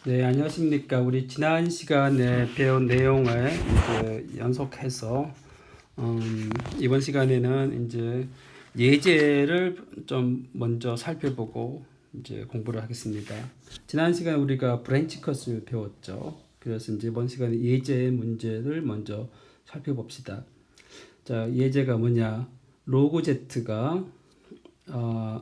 네, 안녕하십니까. 우리 지난 시간에 배운 내용을 이제 연속해서 이번 시간에는 이제 예제를 좀 먼저 살펴보고 이제 공부를 하겠습니다. 지난 시간에 우리가 브랜치 컷을 배웠죠. 그래서 이제 이번 시간에 예제 문제를 먼저 살펴봅시다. 자, 예제가 뭐냐? 로그 Z가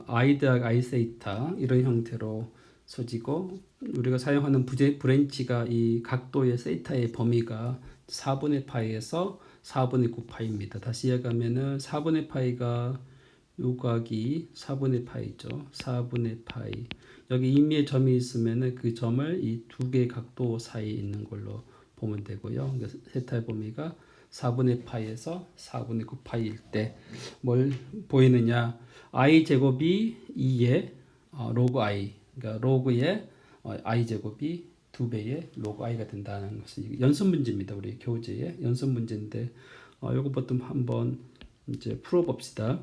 i 더하기 i 세이타 이런 형태로 써지고 우리가 사용하는 브랜치가 이 각도의 세이타의 범위가 4분의 파이에서 4분의 9 파이입니다. 다시 이야기하면은 4분의 파이가 요각이 4분의 파이죠. 4분의 파이. 여기 임의의 점이 있으면은 그 점을 이 두 개의 각도 사이에 있는 걸로 보면 되고요. 그러니까 세타의 범위가 4분의 파이에서 4분의 9 파이일 때 뭘 보이느냐? i 제곱이 2의 로그 i, 그러니까 로그의 i 제곱이 2배의 로그 i가 된다는 것이 연습 문제입니다. 우리 교재의 연습 문제인데 이거부터 한번 이제 풀어봅시다.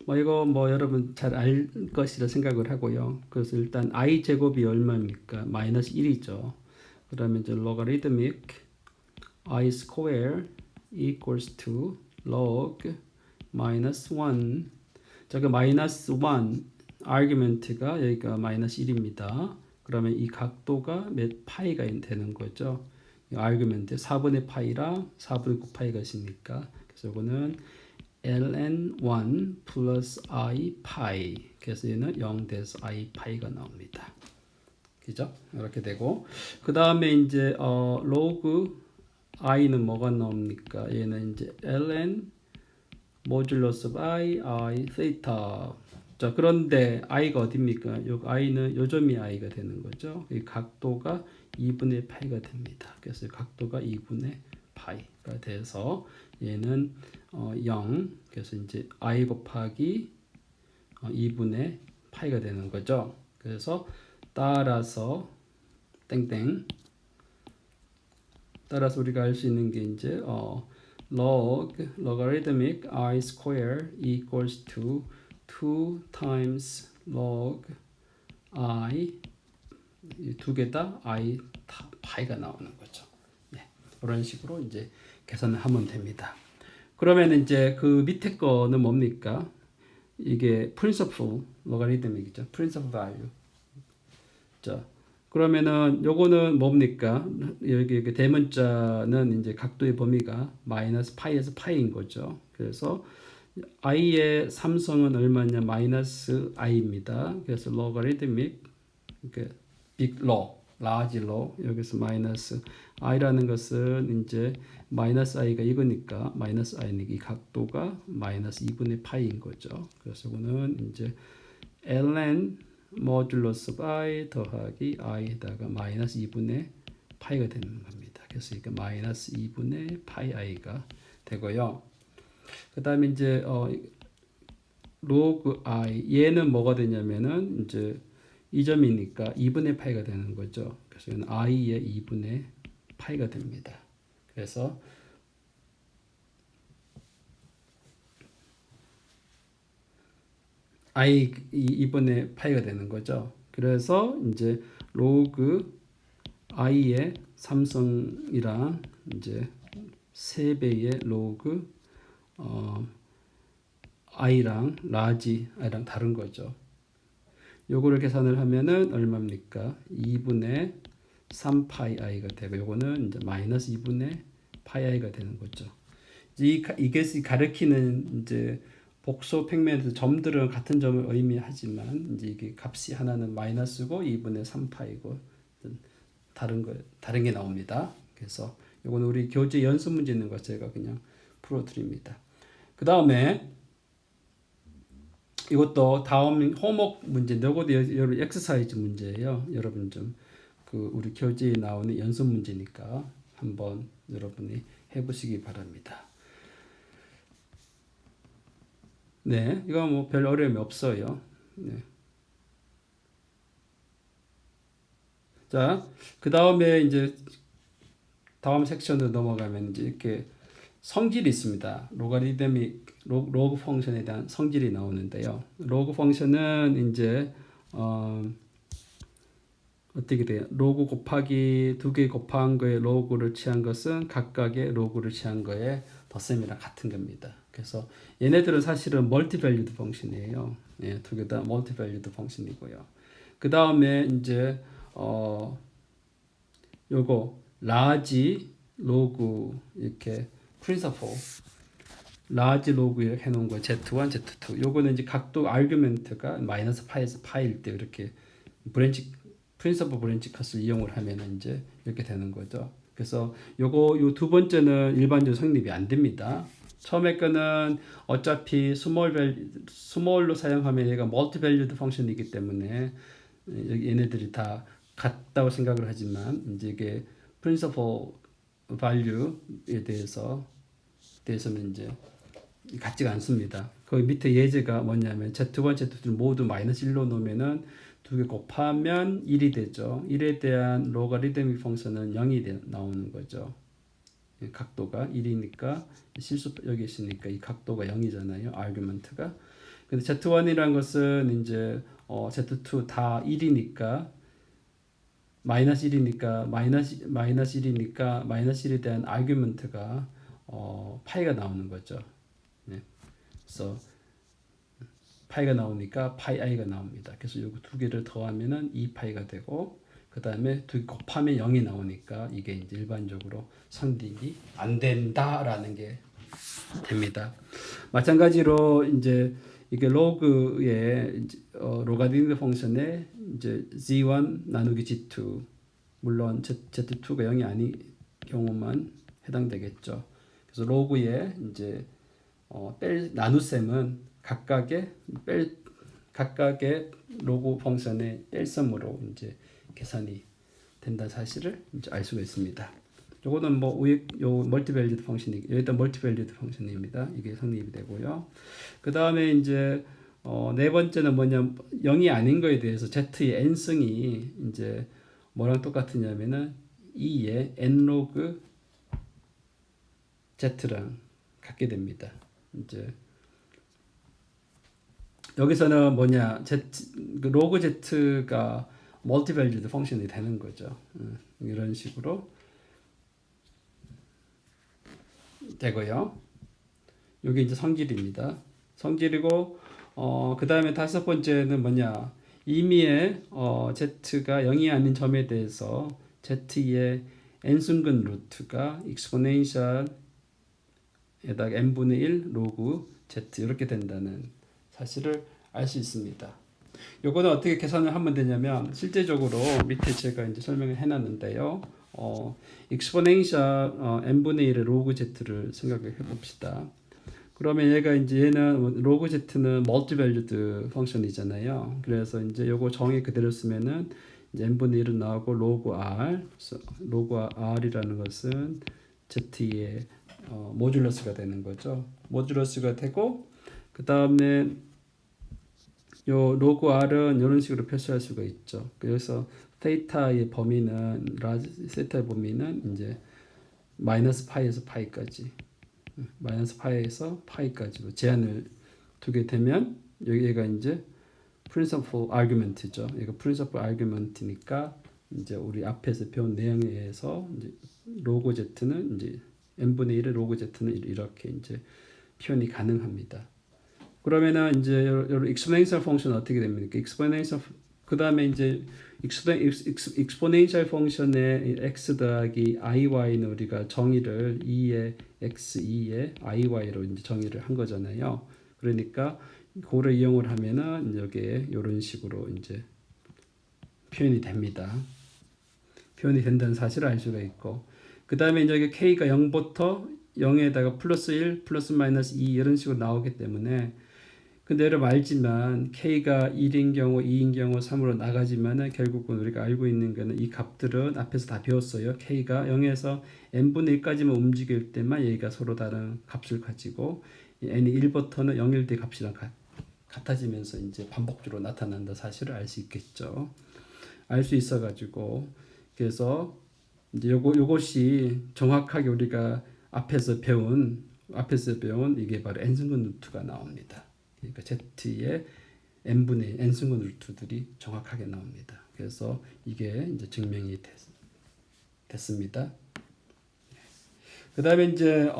이거 여러분 잘 알 것이라 생각을 하고요. 그래서 일단 i 제곱이 얼마입니까? 마이너스 1이죠. 그러면 이제 logarithmic I square equals to log 마이너스 1. 자, 그 마이너스 1 아르규멘트가 여기가 마이너스 1입니다. 그러면 이 각도가 몇 파이가 되는 거죠? 이 아르규멘트 4분의 파이랑 4분의 9 파이가 있으니까 그래서 이거는 ln1 플러스 i 파이. 그래서 얘는 0 돼서 i 파이가 나옵니다. 그죠? 이렇게 되고 그 다음에 이제 로그 i는 뭐가 나옵니까? 얘는 이제 ln 모듈러스 i 세이타. 자, 그런데 i가 어디입니까? 요 i는 요점이 i가 되는 거죠. 이 각도가 2분의 파이가 됩니다. 그래서 각도가 2분의 파이가 돼서 얘는 0. 그래서 이제 i 곱하기 2분의 파이가 되는 거죠. 그래서 따라서 땡땡. 따라서 우리가 알 수 있는 게 이제 logarithmic I square equals to 2 times log I 두 개 다 I 파이가 나오는 거죠. 네, 그런 식으로 이제 계산을 하면 됩니다. 그러면 이제 그 밑에 거는 뭡니까? 이게 principal logarithmic이죠. principal value. 자, 그러면은 요거는 뭡니까? 여기 대문자는 이제 각도의 범위가 마이너스 파이에서 파이인 거죠. 그래서 i의 삼성은 얼마냐? 마이너스 i입니다. 그래서 logarithmic big law, large law 여기서 마이너스 i라는 것은 이제 마이너스 i가 이거니까 마이너스 i는 이 각도가 마이너스 2분의 파이인 거죠. 그래서 이거는 이제 ln 모듈러스 i 더하기 i에다가 마이너스 2분의 파이가 되는 겁니다. 그래서 이게 마이너스 2분의 파이 i가 되고요. 그 다음에 이제 로그 i 얘는 뭐가 되냐면은 이제 이 점이니까 2분의 파이가 되는 거죠. 그래서 이건 i의 2분의 파이가 됩니다. 그래서 i 2분의 파이가 되는 거죠. 그래서 이제 로그 i의 삼성이랑 이제 3배의 로그 i랑 라지 i랑 다른 거죠. 요거를 계산을 하면은 얼마입니까? 2분의 3파이 i가 되고 요거는 이제 마이너스 2분의 파이 i가 되는 거죠. 이것이 가리키는 이제 복소 평면에서 점들은 같은 점을 의미하지만 이제 이게 값이 하나는 마이너스고 2분의 3파이고 다른 게 나옵니다. 그래서 이거는 우리 교재 연습 문제 있는 거 제가 그냥 풀어드립니다. 그 다음에 이것도 다음 호목 문제인데 이것도 여러분 엑서사이즈 문제예요. 여러분 좀 그 우리 교재에 나오는 연습 문제니까 한번 여러분이 해보시기 바랍니다. 네, 이거 뭐 별 어려움이 없어요. 네. 자, 그 다음에 이제 다음 섹션으로 넘어가면 이제 이렇게 성질이 있습니다. 로그 펑션에 대한 성질이 나오는데요. 로그 펑션은 이제 어떻게 돼요? 로그 곱하기 2개 곱한 거에 로그를 취한 것은 각각의 로그를 취한 거에 덧셈이랑 같은 겁니다. 그래서 얘네들은 사실은 멀티밸류드 펑션이에요. 예, 두 개 다 멀티밸류드 펑션이고요. 그 다음에 이제 요거 라지 로그 이렇게 프린서플 라지 로그 이렇게 해놓은 거 Z1, Z2 요거는 이제 각도 아규멘트가 마이너스 파에서 파일 때 이렇게 브랜치 프린서플 브랜치 컷을 이용을 하면 이제 이렇게 되는 거죠. 그래서 요거 요 두 번째는 일반적으로 성립이 안 됩니다. 처음에 거는 어차피 스몰로 사용하면 얘가 멀티 밸류드 펑션이기 때문에 얘네들이 다 같다고 생각을 하지만 이제 이게 프린서플 밸류에 대해서는 이제 같지가 않습니다. 거기 밑에 예제가 뭐냐면 Z1, Z2 모두 마이너스 1로 놓으면은 두 개 곱하면 1이 되죠. 1에 대한 로가리드믹 펑션은 0이 나오는 거죠. 각도가 1이니까 실수 여기 있으니까 이 각도가 0이잖아요. 아규먼트가. 근데 Z1이란 것은 이제 Z2 다 1이니까 마이너스 1이니까 마이너스 1이니까 마이너스 1에 대한 아규먼트가 파이가 나오는 거죠. 네. 그래서 파이가 나오니까 파이 i가 나옵니다. 그래서 요거 두 개를 더하면은 2파이가 되고 그 다음에 두 개 곱하면 0이 나오니까 이게 이제 일반적으로 성립이 안 된다라는 게 됩니다. 마찬가지로 이제 이게 로그의 로가리즘 펑션에 이제 z1 나누기 z2 물론 z2가 0이 아닌 경우만 해당되겠죠. 그래서 로그의 이제 나눗셈은 각각의 로그 펑션의 뺄셈으로 이제 계산이 된다는 사실을 이제 알 수가 있습니다. 요거는 뭐 요 멀티밸류드 펑션이 여기다 멀티밸류드 펑션입니다. 이게 성립이 되고요. 그 다음에 이제 네 번째는 뭐냐 0이 아닌 거에 대해서 z의 n승이 이제 뭐랑 똑같으냐면은 2의 n 로그 z랑 같게 됩니다. 이제 여기서는 뭐냐 로그 z가 멀티밸류드 펑션이 되는 거죠. 이런 식으로 되고요. 이게 이제 성질입니다. 성질이고 그 다음에 다섯 번째는 뭐냐 임의의 z가 0이 아닌 점에 대해서 z의 n승근 루트가 익스포넨셜 에다가 n분의 1 로그 z 이렇게 된다는 사실을 알 수 있습니다. 요거는 어떻게 계산을 하면 되냐면 실제적으로 밑에 제가 이제 설명을 해놨는데요. 익스포넨셜 n분의 1의 로그 z를 생각해 봅시다. 그러면 얘는 로그 z는 멀티밸류드 펑션이잖아요. 그래서 이제 요거 정의 그대로 쓰면은 이제 n분의 1은 나오고 로그 r이라는 것은 z의 모듈러스가 되는 거죠. 모듈러스가 되고 그 다음에 요 로그 r은 이런 식으로 표시할 수가 있죠. 그래서 세타의 범위는 세타의 범위는 이제 마이너스 파이에서 파이까지 제한을 두게 되면 여기가 이제 principal argument죠. 이거 principal argument니까 이제 우리 앞에서 배운 내용에 의해서 이제 로그 z는 이제 n분의 1의 로그 z는 이렇게 이제 표현이 가능합니다. 그러면은 이제 여러분 exponential 펑션 어떻게 됩니까? exponential 그 다음에 이제 exponential 펑션의 x 더하기 iy는 우리가 정의를 2의 x 2의 iy로 이제 정의를 한 거잖아요. 그러니까 그거를 이용을 하면은 여기에 이런 식으로 이제 표현이 됩니다. 표현이 된다는 사실을 알 수가 있고 그 다음에 이제 k가 0부터 0에다가 플러스 1, 플러스 마이너스 2 이런 식으로 나오기 때문에 근데 여러분 알지만 k가 1인 경우, 2인 경우, 3으로 나가지만은 결국은 우리가 알고 있는 거는 이 값들은 앞에서 다 배웠어요. k가 0에서 n분의 1까지만 움직일 때만 얘가 서로 다른 값을 가지고 n이 1부터는 0일 때 값이랑 같아지면서 이제 반복적으로 나타난다 사실을 알 수 있겠죠. 알 수 있어 가지고 그래서 이제 요것이 정확하게 우리가 앞에서 배운 이게 바로 n승근 루트가 나옵니다. 그러니까 z의 n승분 루트들이 정확하게 나옵니다. 그래서 이게 이제 증명이 됐습니다. 그 다음에 이제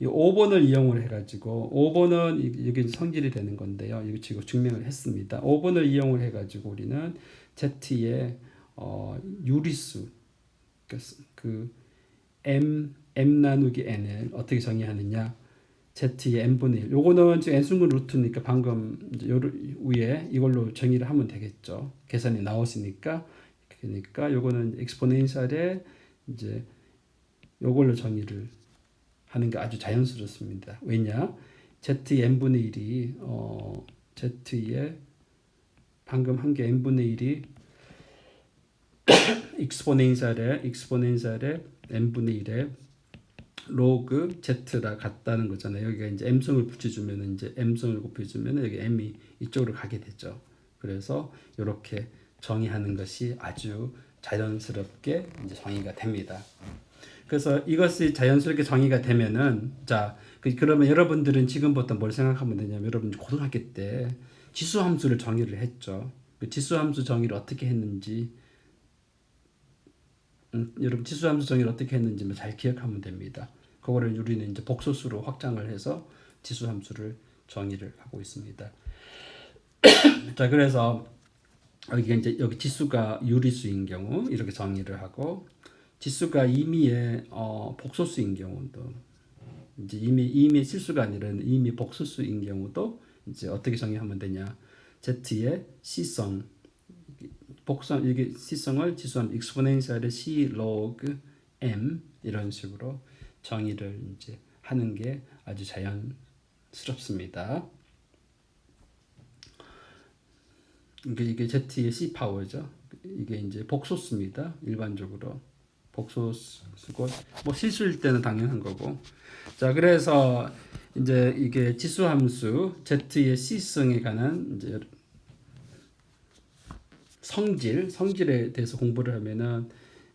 이 5번을 이용을 해가지고 5번은 여기 성질이 되는 건데요. 이거 지금 증명을 했습니다. 5번을 이용을 해가지고 우리는 Z의 유리수 그 m 나누기 n을 어떻게 정의하느냐? Z의 n분의 1. 요거는 지금 n승분 루트니까 방금 이제 요 위에 이걸로 정의를 하면 되겠죠. 계산이 나왔으니까. 그러니까 요거는 엑스포넨셜에 이제 요걸로 정의를 하는 게 아주 자연스럽습니다. 왜냐? Z의 n분의 1이 Z의 방금 한 게 n분의 1이 익스포넨셜에 n분의 1에 로그 z라 같다는 거잖아요. 여기가 이제 m승을 붙여주면 이제 m승을 곱해주면 여기 m이 이쪽으로 가게 되죠. 그래서 이렇게 정의하는 것이 아주 자연스럽게 이제 정의가 됩니다. 그래서 이것이 자연스럽게 정의가 되면은 자 그러면 여러분들은 지금부터 뭘 생각하면 되냐면 여러분 고등학교 때 지수함수를 정의를 했죠. 그 지수함수 정의를 어떻게 했는지 여러분 지수함수 정의를 어떻게 했는지 잘 기억하면 됩니다. 그거를 우리는 이제 복소수로 확장을 해서 지수함수를 정의를 하고 있습니다. 자 그래서 여기 지수가 유리수인 경우 이렇게 정의를 하고 지수가 임의의 복소수인 경우도 이제 임의의 실수가 아니라 임의 복소수인 경우도 이제 어떻게 정의하면 되냐? Z의 C성 복선 이게 C성을 지수함 익스포넨셜의 C 로그 M 이런 식으로 정의를 이제 하는 게 아주 자연스럽습니다. 이게 Z의 C 파워죠. 이게 이제 복소수입니다. 일반적으로 복소수고 뭐 실수일 때는 당연한 거고. 자 그래서 이제 이게 지수함수 Z의 C성에 관한 이제 성질에 대해서 공부를 하면은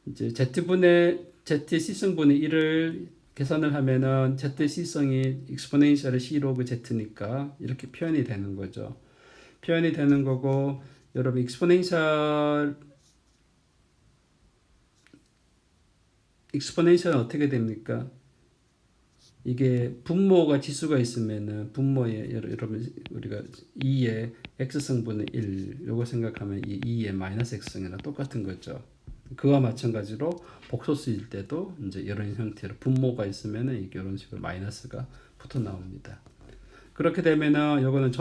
이제 Z의 C성분의 1을 계산을 하면은 Z의 C성이 익스포넨셜의 C 로그 Z니까 이렇게 표현이 되는 거죠. 표현이 되는 거고 여러분 익스포넨셜은 어떻게 됩니까? 이게 분모가 지수가 있으면은 분모에 여러분 우리가 2의 x승분의 1 요거 생각하면 이 2의 마이너스 x승이랑 똑같은 거죠. 그와 마찬가지로 복소수일 때도 이제 이런 형태로 분모가 있으면은 이런 식으로 마이너스가 붙어 나옵니다. 그렇게 되면은 요거는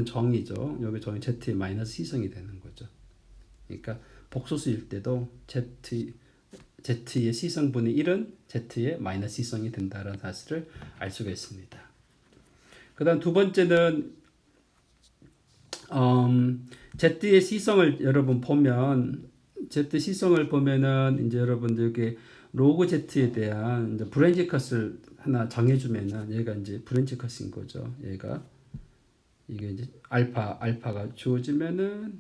정이죠. 여기 정이 z의 마이너스 C성이 되는 거죠. 그러니까 복소수일 때도 Z의 C성분의 1은 Z의 마이너스 C성이 된다는 사실을 알 수가 있습니다. 그 다음 두 번째는 Z의 C성을 여러분 보면 Z C성을 보면은 이제 여러분들 여기 로그 Z에 대한 이제 브랜치 컷을 하나 정해주면은 얘가 이제 브랜치 컷인 거죠. 얘가 이게 이제 알파가 주어지면은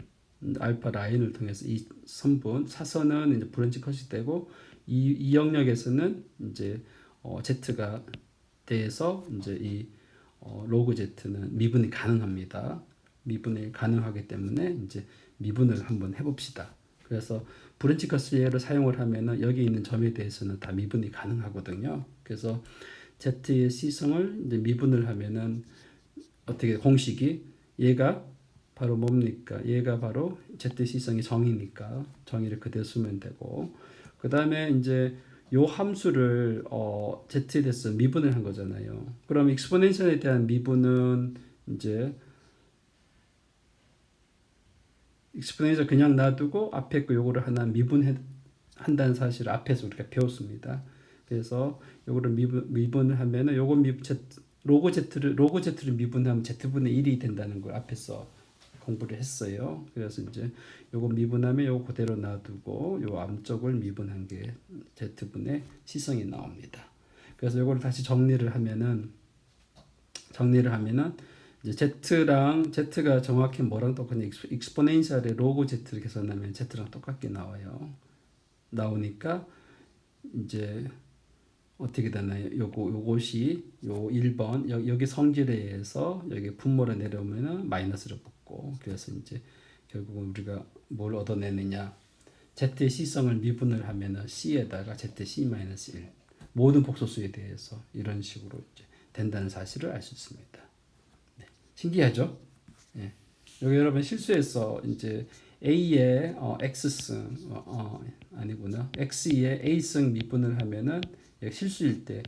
알파 라인을 통해서 이 사선은 이제 브랜치 컷이 되고 이 영역에서는 이제 Z가 돼서 이제 이 로그 Z는 미분이 가능합니다. 미분이 가능하기 때문에 이제 미분을 한번 해봅시다. 그래서 브랜치 컷을 예로 사용을 하면은 여기 있는 점에 대해서는 다 미분이 가능하거든요. 그래서 Z의 C성을 이제 미분을 하면은 어떻게 공식이 얘가 바로 뭡니까? 얘가 바로 Z의 C성이 정이니까 정의를 그대로 쓰면 되고 그 다음에 이제 요 함수를 Z에 대해서 미분을 한 거잖아요. 그럼 익스포넨셜에 대한 미분은 이제 익스포넨셜 그냥 놔두고 앞에 거 요거를 하나 미분한다는 사실을 앞에서 우리가 배웠습니다. 그래서 요거를 미분을 하면은 요거 로그 Z를 미분하면 Z분의 1이 된다는 걸 앞에서 공부를 했어요. 그래서 이제 요거 미분하면 요거 그대로 놔두고 요 앞쪽을 미분한 게 Z분의 C성이 나옵니다. 그래서 요거를 다시 정리를 하면은 이제 Z가 정확히 뭐랑 똑같냐 익스포넨셜의 로그 Z를 계산하면 Z랑 똑같게 나와요. 나오니까 이제 어떻게 되나요? 요것이 요 1번 여기 성질에 의해서 여기 분모로 내려오면은 마이너스를 붙고 그래서 이제 결국은 우리가 뭘 얻어내느냐 Z의 C성을 미분을 하면은 C에다가 ZC-1 모든 복소수에 대해서 이런 식으로 이제 된다는 사실을 알 수 있습니다. 네. 신기하죠? 예. 여기 여러분 실수해서 이제 A의 X승 아니구나 X의 A승 미분을 하면은 실수일 때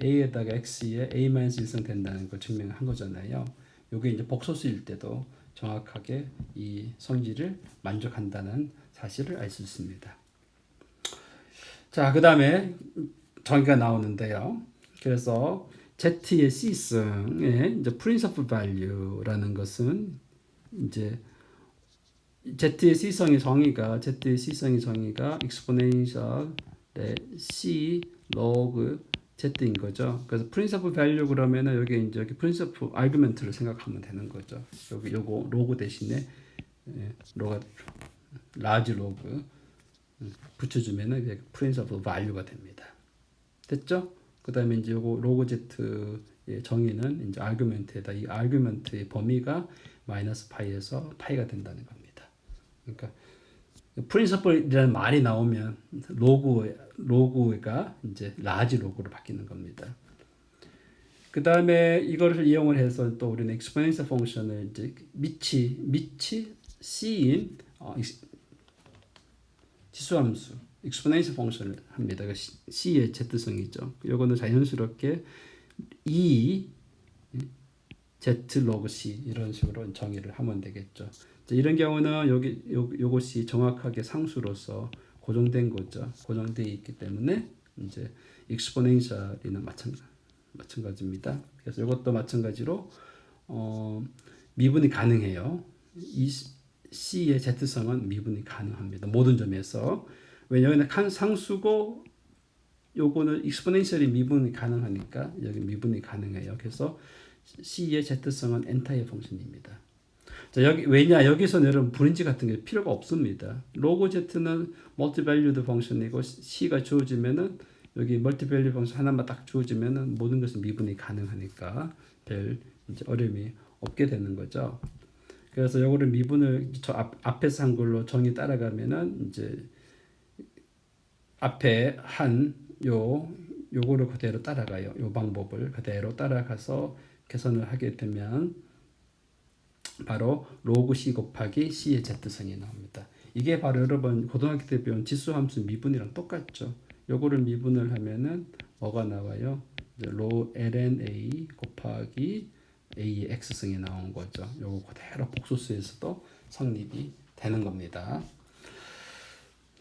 A에다가 X의 A-1승 된다는 걸 증명한 거잖아요. 이게 이제 복소수일 때도 정확하게 이 성질을 만족한다는 사실을 알 수 있습니다. 자, 그 다음에 정의가 나오는데요. 그래서 Z의 C승의 이제 principal value라는 것은 이제 Z의 C성의 정의가 exponential C log Z인 거죠. 그래서 principal value 그러면은 여기 principal argument를 생각하면 되는 거죠. 여기 요거 로그 대신에 로가 large log 붙여주면은 principal value가 됩니다. 됐죠? 그 다음에 이제 요거 로그 Z의 정의는 이제 argument에다 이 argument의 범위가 마이너스 파이에서 파이가 된다는 겁니다. 그러니까 principal이라는 말이 나오면 로그가 이제 large 로그로 바뀌는 겁니다. 그 다음에 이거를 이용을 해서 또 우리는 exponential 펑션을 이제 밑이 C인 지수함수 exponential 펑션을 합니다. C의 Z성이죠. 이거는 자연스럽게 E Z log C 이런 식으로 정의를 하면 되겠죠. 이런 경우는 요것이 정확하게 상수로서 고정된 거죠. 고정되어 있기 때문에 이제 exponential이나 마찬가지입니다. 그래서 이것도 마찬가지로 미분이 가능해요. 이 C의 Z성은 미분이 가능합니다. 모든 점에서. 왜냐하면 상수고 요거는 exponential이 미분이 가능하니까 여기 미분이 가능해요. 그래서 C의 Z성은 엔타이어 펑션입니다. 자, 여기서 여러분 브랜치 같은 게 필요가 없습니다. 로그 Z는 멀티밸류드 펑션이고 C가 주어지면은 여기 멀티밸류 펑션 하나만 딱 주어지면은 모든 것은 미분이 가능하니까 별 이제 어려움이 없게 되는 거죠. 그래서 요거를 미분을 저 앞에서 한 걸로 정의 따라가면은 이제 앞에 한 요거를 그대로 따라가요. 요 방법을 그대로 따라가서 계산을 하게 되면 바로 로그 C 곱하기 C의 Z성이 나옵니다. 이게 바로 여러분 고등학교 때 배운 지수함수 미분이랑 똑같죠. 요거를 미분을 하면은 뭐가 나와요? 로 ln A 곱하기 A의 X성이 나온 거죠. 요거 그대로 복소수에서도 성립이 되는 겁니다.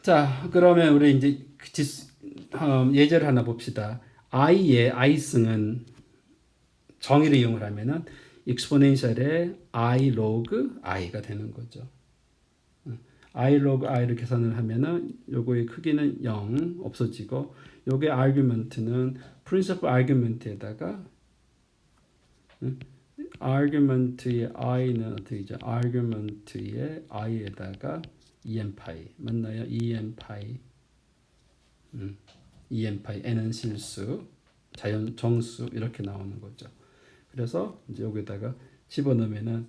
자, 그러면 우리 이제 예제를 하나 봅시다. I의 I승은 정의를 이용을 하면은 exponential의 I log I가 되는 거죠. I log I를 계산을 하면은 요거의 크기는 0 없어지고 요게 argument는 principal argument에다가 argument의 I는 어떻게 되죠? argument의 I에다가 EN 파이 맞나요? EN 파이 EN 파이 N은 실수 자연 정수 이렇게 나오는 거죠. 그래서 이제 여기다가 집어넣으면은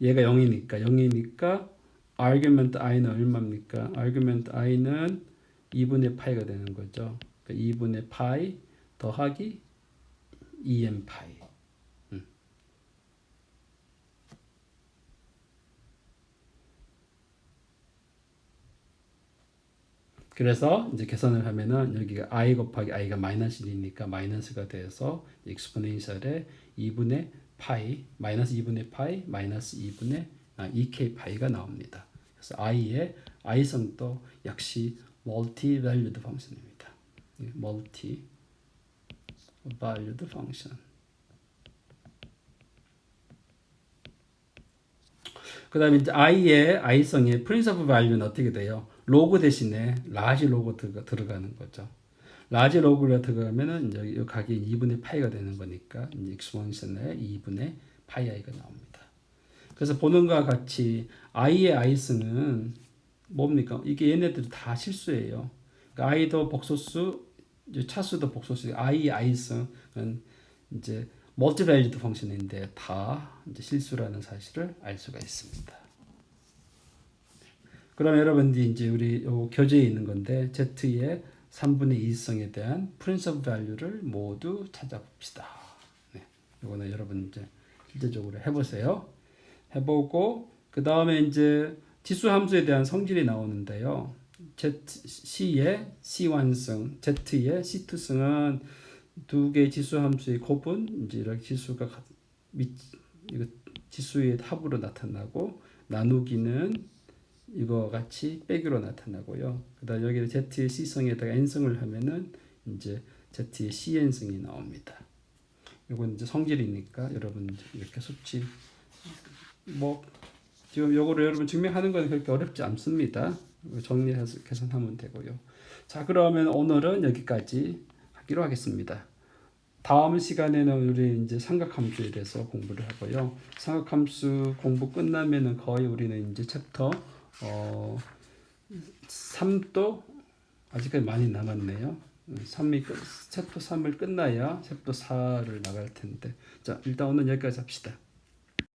얘가 0이니까 argument i는 얼마입니까? argument i는 2분의 파이가 되는 거죠. 그러니까 2분의 파이 더하기 2n 파이. 그래서 이제 계산을 하면은 여기가 i 곱하기 i가 마이너스 1이니까 마이너스가 돼서 exponential의 2분의 파이 마이너스 2분의 파이 마이너스 2분의 2k 파이가 나옵니다. 그래서 i의 i성도 역시 multi-valued 펑션입니다. multi-valued 펑션. 그 다음에 이제 i의 i성의 principal value는 어떻게 돼요? 로그 대신에 라지 로그 들어가는 거죠. 라지 로그가 들어가면은 이제 이 각이 2분의 파이가 되는 거니까 이제 exponential의 2분의 파이 i가 나옵니다. 그래서 보는 것과 같이 i의 i승은 뭡니까? 이게 얘네들이 다 실수예요. 그러니까 i도 복소수 이제 차수도 복소수 i성은 이제 멀티밸리드 펑션인데 다 이제 실수라는 사실을 알 수가 있습니다. 그럼 여러분들이 이제 우리 요 교재에 있는 건데 z의 3분의 2성에 대한 프린시플 밸류를 모두 찾아봅시다. 네. 이거는 여러분 이제 실제적으로 해보세요. 해보고 그 다음에 이제 지수 함수에 대한 성질이 나오는데요. C의 C1승, Z의 C2승은 두 개의 지수 함수의 곱은 이제 이렇게 지수가 이거 지수의 합으로 나타나고 나누기는 이거 같이 빼기로 나타나고요. 그다음 여기를 Z의 C승에다가 N승을 하면은 이제 Z의 CN승이 나옵니다. 이건 이제 성질이니까 여러분 이렇게 수치 뭐 지금 요거를 여러분 증명하는 건 그렇게 어렵지 않습니다. 정리해서 계산하면 되고요. 자, 그러면 오늘은 여기까지 하기로 하겠습니다. 다음 시간에는 우리 이제 삼각함수에 대해서 공부를 하고요. 삼각함수 공부 끝나면은 거의 우리는 이제 챕터 3도 아직까지 많이 남았네요. 챕터 3을 끝나야 챕터 4를 나갈 텐데. 자, 일단 오늘 여기까지 합시다.